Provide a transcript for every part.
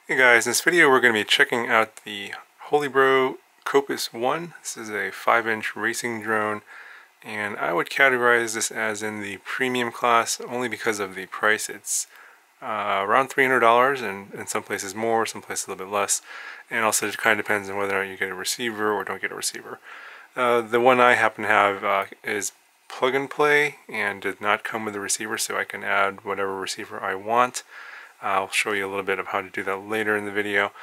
Hey guys, in this video we're going to be checking out the Holybro Kopis 1. This is a 5-inch racing drone, and I would categorize this as in the premium class only because of the price. It's around $300, and in some places more, some places a little bit less, and also it kind of depends on whether or not you get a receiver or don't get a receiver. The one I happen to have is plug and play and does not come with a receiver, so I can add whatever receiver I want. I'll show you a little bit of how to do that later in the video.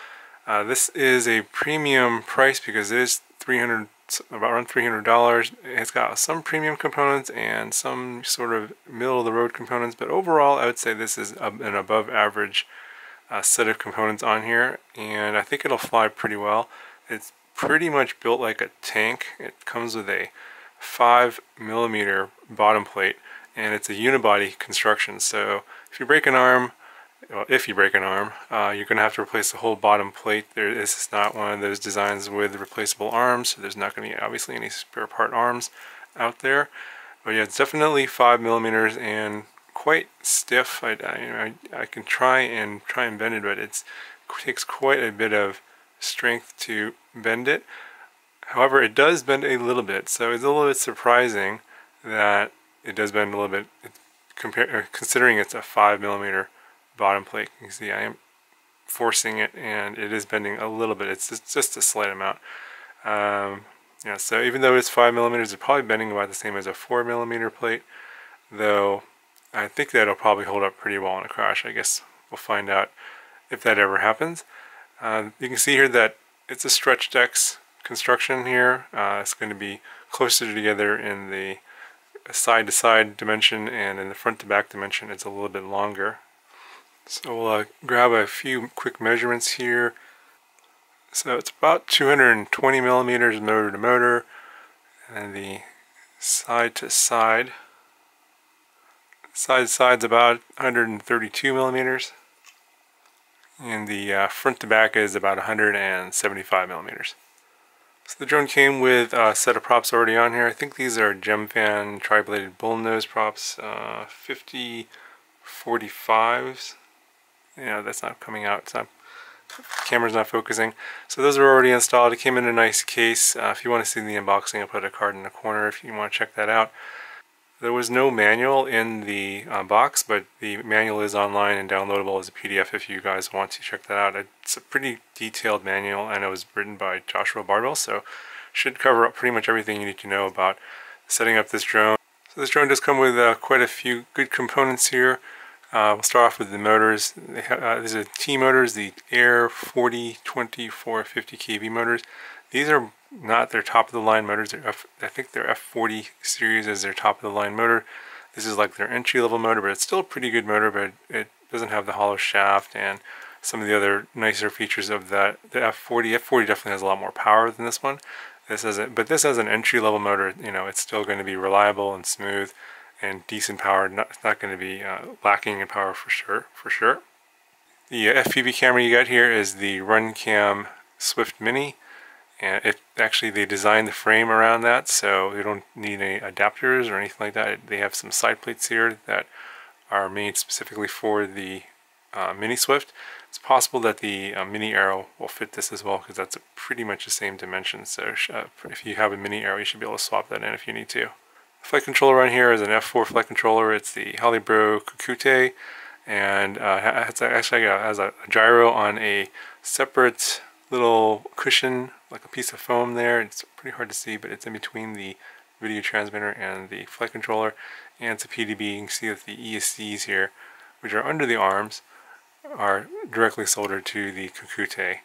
This is a premium price because it is around $300. It's got some premium components and some sort of middle of the road components, but overall I would say this is an above average set of components on here, and I think it'll fly pretty well. It's pretty much built like a tank. It comes with a 5mm bottom plate, and it's a unibody construction, so if you break an arm, you're going to have to replace the whole bottom plate. This is not one of those designs with replaceable arms, so there's not going to be obviously any spare part arms out there. But yeah, it's definitely 5mm and quite stiff. I can try and bend it, but it takes quite a bit of strength to bend it. However, it does bend a little bit, so it's a little bit surprising that it does bend a little bit, considering it's a 5mm bottom plate. You can see I am forcing it and it is bending a little bit. It's just a slight amount. Yeah, so even though it's 5mm, it's probably bending about the same as a 4mm plate, though I think that'll probably hold up pretty well in a crash. I guess we'll find out if that ever happens. You can see here that it's a stretch decks construction here. It's going to be closer together in the side-to-side dimension, and in the front-to-back dimension it's a little bit longer. So we'll grab a few quick measurements here. So it's about 220mm motor to motor, and the side to side's about 132mm, and the front to back is about 175mm. So the drone came with a set of props already on here. I think these are Gemfan tri-bladed bullnose props, 50-45s. Yeah, that's not coming out. It's not, camera's not focusing. So those are already installed. It came in a nice case. If you want to see the unboxing, I'll put a card in the corner if you want to check that out. There was no manual in the box, but the manual is online and downloadable as a PDF if you guys want to check that out. It's a pretty detailed manual, and it was written by Joshua Bardwell, so should cover up pretty much everything you need to know about setting up this drone. So this drone does come with quite a few good components here. We'll start off with the motors. These are T motors, the Air 40/24/50 kV motors. These are not their top of the line motors. I think their F40 series is their top of the line motor. This is like their entry level motor, but it's still a pretty good motor, but it doesn't have the hollow shaft and some of the other nicer features of that. The F40 definitely has a lot more power than this one. But this has an entry level motor. You know, it's still going to be reliable and smooth and decent power. It's not going to be lacking in power for sure. The FPV camera you got here is the RunCam Swift Mini, and they designed the frame around that, so you don't need any adapters or anything like that. They have some side plates here that are made specifically for the Mini Swift. It's possible that the Mini Arrow will fit this as well, because that's pretty much the same dimension. So if you have a Mini Arrow, you should be able to swap that in if you need to. Flight controller on here is an F4 flight controller. It's the Holybro Kopis, and it actually has a gyro on a separate little cushion, like a piece of foam there. It's pretty hard to see, but it's in between the video transmitter and the flight controller, and it's a PDB. You can see that the ESCs here, which are under the arms, are directly soldered to the Kopis.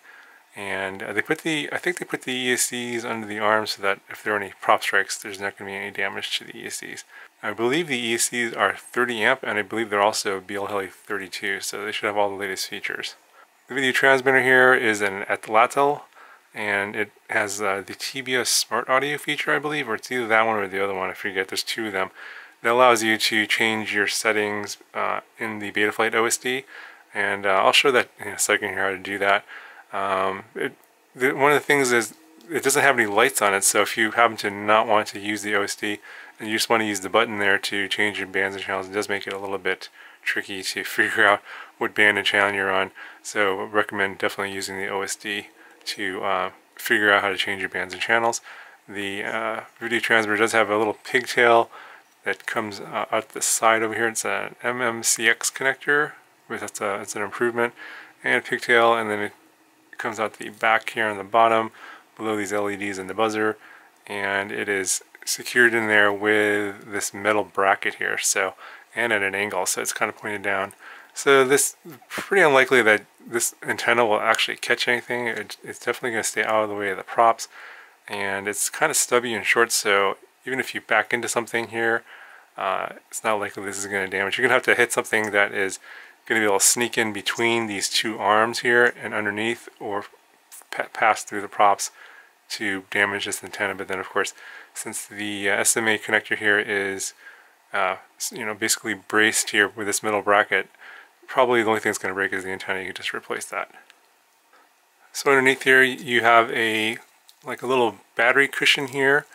And I think they put the ESCs under the arms so that if there are any prop strikes, there's not going to be any damage to the ESCs. I believe the ESCs are 30 amp, and I believe they're also BL-Heli 32, so they should have all the latest features. The video transmitter here is an Atlatel, and it has the TBS Smart Audio feature, I believe, or it's either that one or the other one, I forget. There's two of them. That allows you to change your settings in the Betaflight OSD, and I'll show that in a second here how to do that. One of the things is it doesn't have any lights on it, so if you happen to not want to use the OSD and you just want to use the button there to change your bands and channels, it does make it a little bit tricky to figure out what band and channel you're on. So I recommend definitely using the OSD to figure out how to change your bands and channels. The video transmitter does have a little pigtail that comes out the side over here. It's an MMCX connector. It's an improvement, and a pigtail, and then it comes out the back here on the bottom below these LEDs and the buzzer, and it is secured in there with this metal bracket here, so, and at an angle, so it's kind of pointed down. So this pretty unlikely that this antenna will actually catch anything. It's definitely going to stay out of the way of the props, and it's kind of stubby and short, so even if you back into something here, it's not likely this is going to damage. You're going to have to hit something that is going to be able to sneak in between these two arms here and underneath, or pass through the props to damage this antenna. But then of course, since the SMA connector here is basically braced here with this metal bracket, probably the only thing that's going to break is the antenna. You can just replace that. So underneath here you have a little battery cushion here.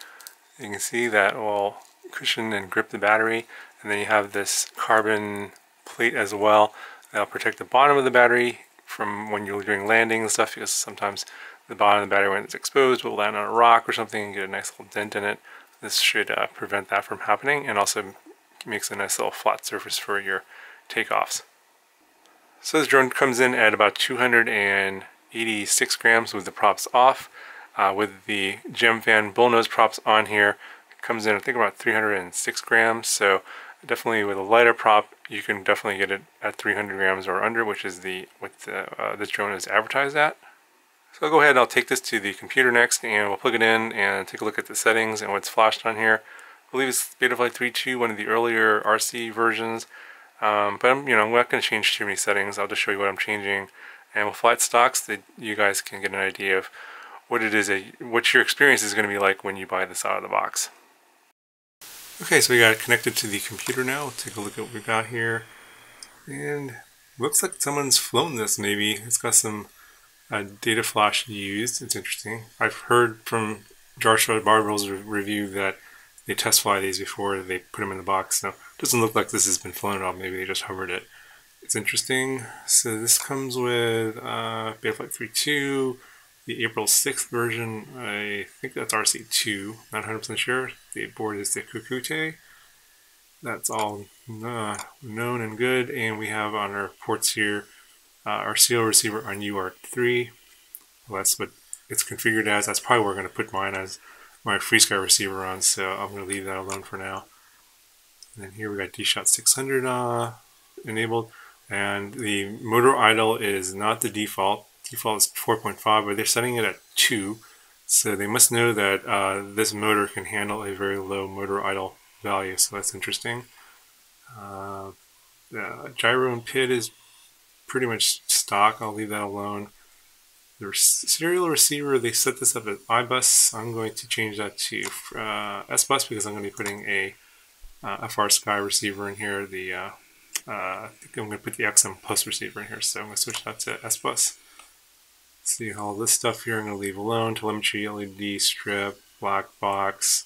You can see that will cushion and grip the battery, and then you have this carbon plate as well that'll protect the bottom of the battery from when you're doing landing and stuff, because sometimes the bottom of the battery, when it's exposed, will land on a rock or something and get a nice little dent in it. This should prevent that from happening, and also makes a nice little flat surface for your takeoffs. So this drone comes in at about 286 grams with the props off. With the gem fan bullnose props on here, it comes in I think about 306 grams. So definitely with a lighter prop, you can definitely get it at 300 grams or under, which is what this drone is advertised at. So I'll go ahead and I'll take this to the computer next, and we'll plug it in and take a look at the settings and what's flashed on here. I believe it's Betaflight 3.2, one of the earlier RC versions. But I'm not going to change too many settings. I'll just show you what I'm changing, and we'll fly stocks that you guys can get an idea of what it is, what your experience is going to be like when you buy this out of the box. Okay, so we got it connected to the computer now. We'll take a look at what we've got here, and looks like someone's flown this. Maybe it's got some data flash used. It's interesting. I've heard from Joshua Barbell's review that they test fly these before they put them in the box. So it doesn't look like this has been flown at all. Maybe they just hovered it. It's interesting. So this comes with Betaflight 3.2, the April 6th version. I think that's RC2. Not 100% sure. The board is the Kukute. That's all known and good. And we have on our ports here our serial receiver on UART3. Well, that's what it's configured as. That's probably where we're going to put mine as my FreeSky receiver on, so I'm going to leave that alone for now. And then here we got DShot 600 enabled, and the motor idle is not the default. Default is 4.5, but they're setting it at 2, so they must know that this motor can handle a very low motor idle value, so that's interesting. The gyro and PID is pretty much stock. I'll leave that alone. The serial receiver, they set this up at iBus. I'm going to change that to SBus because I'm going to be putting a FrSky receiver in here. I think I'm going to put the XM Plus receiver in here, so I'm going to switch that to SBus. See all this stuff here I'm going to leave alone. Telemetry, LED strip, black box,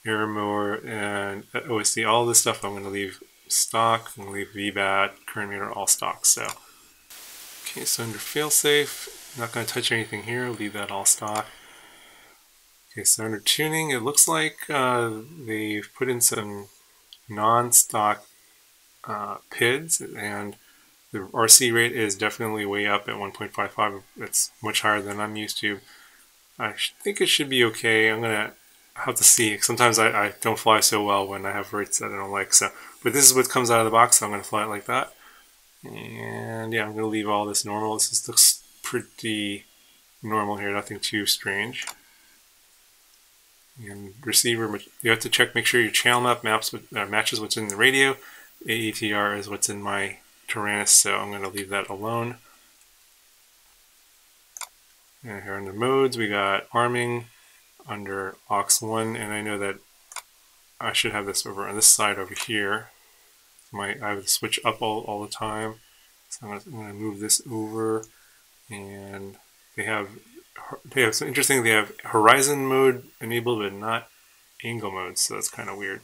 error mower, and OSD. All this stuff I'm going to leave stock. I'm going to leave VBAT, current meter, all stock. So, okay, so under failsafe, I'm not going to touch anything here, leave that all stock. Okay, so under tuning, it looks like they've put in some non-stock PIDs, and the RC rate is definitely way up at 1.55. It's much higher than I'm used to. I think it should be okay. I'm going to have to see. Sometimes I don't fly so well when I have rates that I don't like. So, but this is what comes out of the box, so I'm going to fly it like that. And yeah, I'm going to leave all this normal. This just looks pretty normal here, nothing too strange. And receiver, you have to check, make sure your channel map matches what's in the radio. AETR is what's in my Tyrannus, so I'm going to leave that alone. And here under modes, we got arming under aux1, and I know that I should have this over on this side over here. I have the switch up all the time, so I'm going to move this over. And they have some interesting. They have horizon mode enabled, but not angle mode, so that's kind of weird.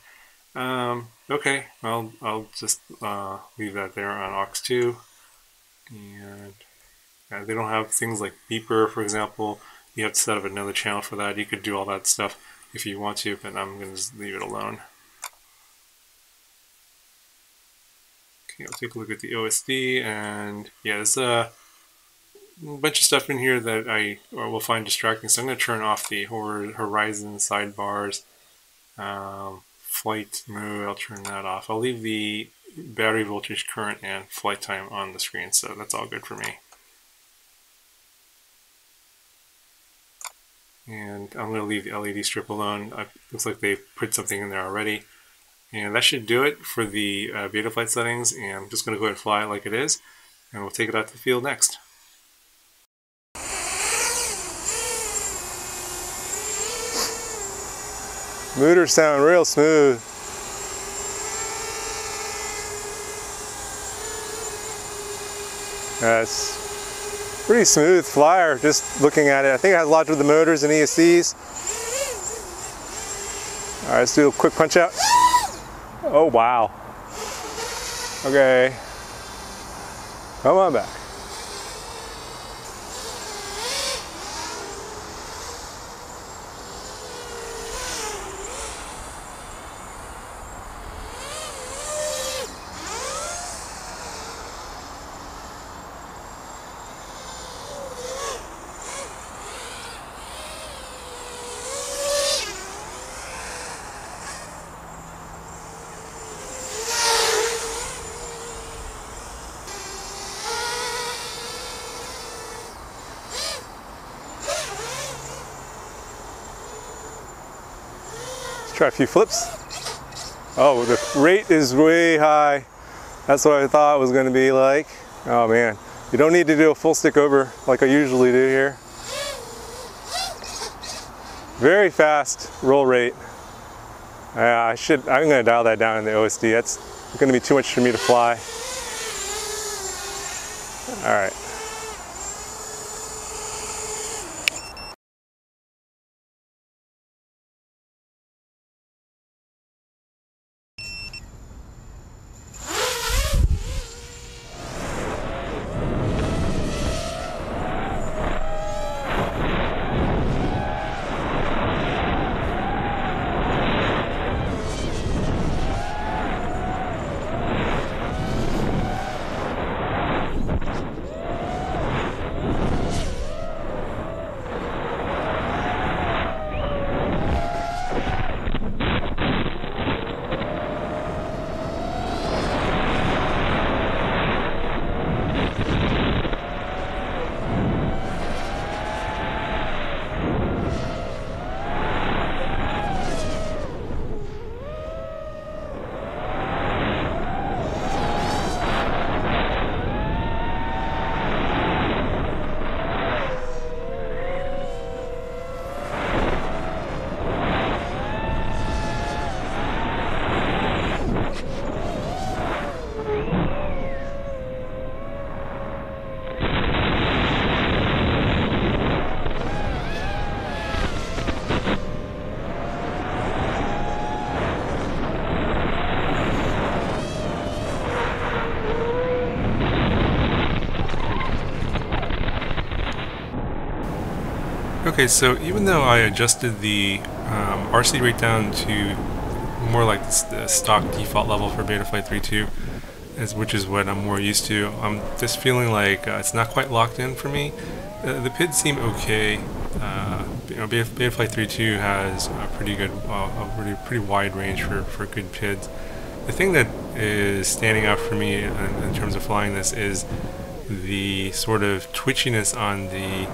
Okay, well, I'll just leave that there on aux 2. And they don't have things like beeper, for example. You have to set up another channel for that. You could do all that stuff if you want to, but I'm going to just leave it alone. Okay, I'll take a look at the OSD, and yeah, there's a bunch of stuff in here that I will find distracting, so I'm going to turn off the horizon sidebars. Flight mode, I'll turn that off. I'll leave the battery voltage, current, and flight time on the screen, so that's all good for me. And I'm going to leave the LED strip alone. Looks like they put something in there already. And that should do it for the Betaflight settings, and I'm just going to go ahead and fly it like it is, and we'll take it out to the field next. Motors sound real smooth. That's pretty smooth flyer, just looking at it. I think it has a lot to do with the motors and ESCs. All right, let's do a quick punch out. Oh, wow. Okay. Come on back. Try a few flips. Oh, the rate is way high. That's what I thought it was going to be like. Oh man, you don't need to do a full stick over like I usually do here. Very fast roll rate. I'm going to dial that down in the OSD. That's going to be too much for me to fly. All right. Okay, so even though I adjusted the RC rate down to more like the stock default level for Betaflight 3.2, which is what I'm more used to, I'm just feeling like it's not quite locked in for me. The PIDs seem okay. Betaflight 3.2 has a pretty good, pretty wide range for good PIDs. The thing that is standing out for me in terms of flying this is the sort of twitchiness on the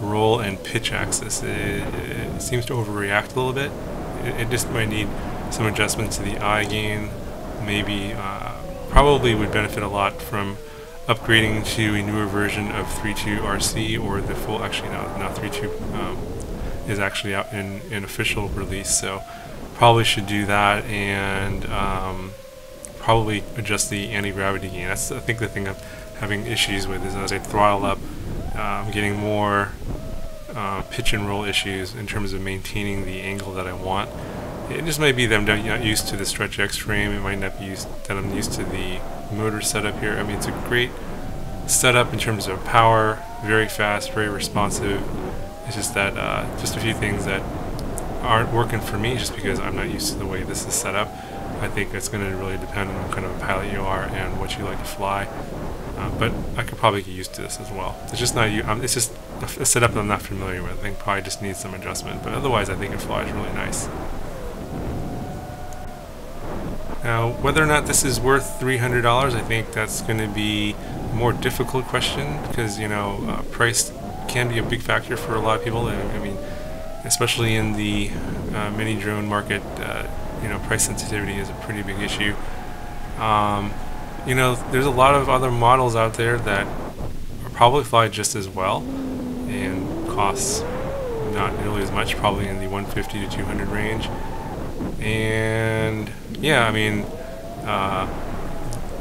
roll and pitch axis. It seems to overreact a little bit. It just might need some adjustment to the eye gain. Maybe, probably would benefit a lot from upgrading to a newer version of 3.2 RC, or the full, actually no, 3.2 is actually out in official release, so probably should do that, and probably adjust the anti-gravity gain. That's, I think, the thing I'm having issues with, is as I throttle up, I'm getting more pitch and roll issues in terms of maintaining the angle that I want. It just might be that I'm not used to the Stretch X frame. It might not be that I'm used to the motor setup here. I mean, it's a great setup in terms of power, very fast, very responsive. It's just that just a few things that aren't working for me just because I'm not used to the way this is set up. I think it's going to really depend on what kind of a pilot you are and what you like to fly. But I could probably get used to this as well. It's just not it's just a setup that I'm not familiar with. I think probably just needs some adjustment. But otherwise, I think it flies really nice. Now, whether or not this is worth $300, I think that's going to be a more difficult question because, you know, price can be a big factor for a lot of people. I mean, especially in the mini drone market, you know, price sensitivity is a pretty big issue. You know, there's a lot of other models out there that probably fly just as well and costs not nearly as much, probably in the 150 to 200 range. And yeah, I mean,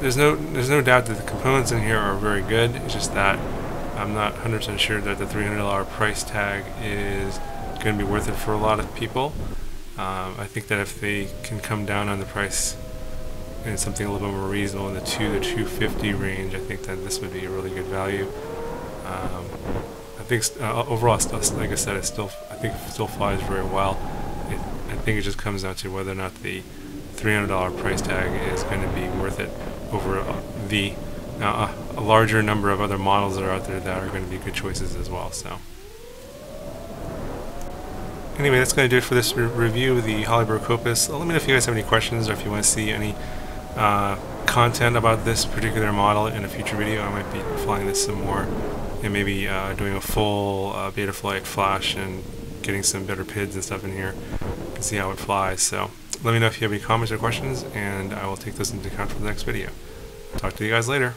there's no doubt that the components in here are very good. It's just that I'm not 100% sure that the $300 price tag is going to be worth it for a lot of people. I think that if they can come down on the price and something a little bit more reasonable in the $200 to $250 range, I think that this would be a really good value. I think overall, like I said, I think it still flies very well. I think it just comes down to whether or not the $300 price tag is going to be worth it over a larger number of other models that are out there that are going to be good choices as well. So anyway, that's going to do it for this review of the Holybro Kopis. Let me know if you guys have any questions or if you want to see any content about this particular model in a future video. I might be flying this some more and maybe doing a full Betaflight flash and getting some better PIDs and stuff in here and see how it flies. So let me know if you have any comments or questions, and I will take those into account for the next video. Talk to you guys later.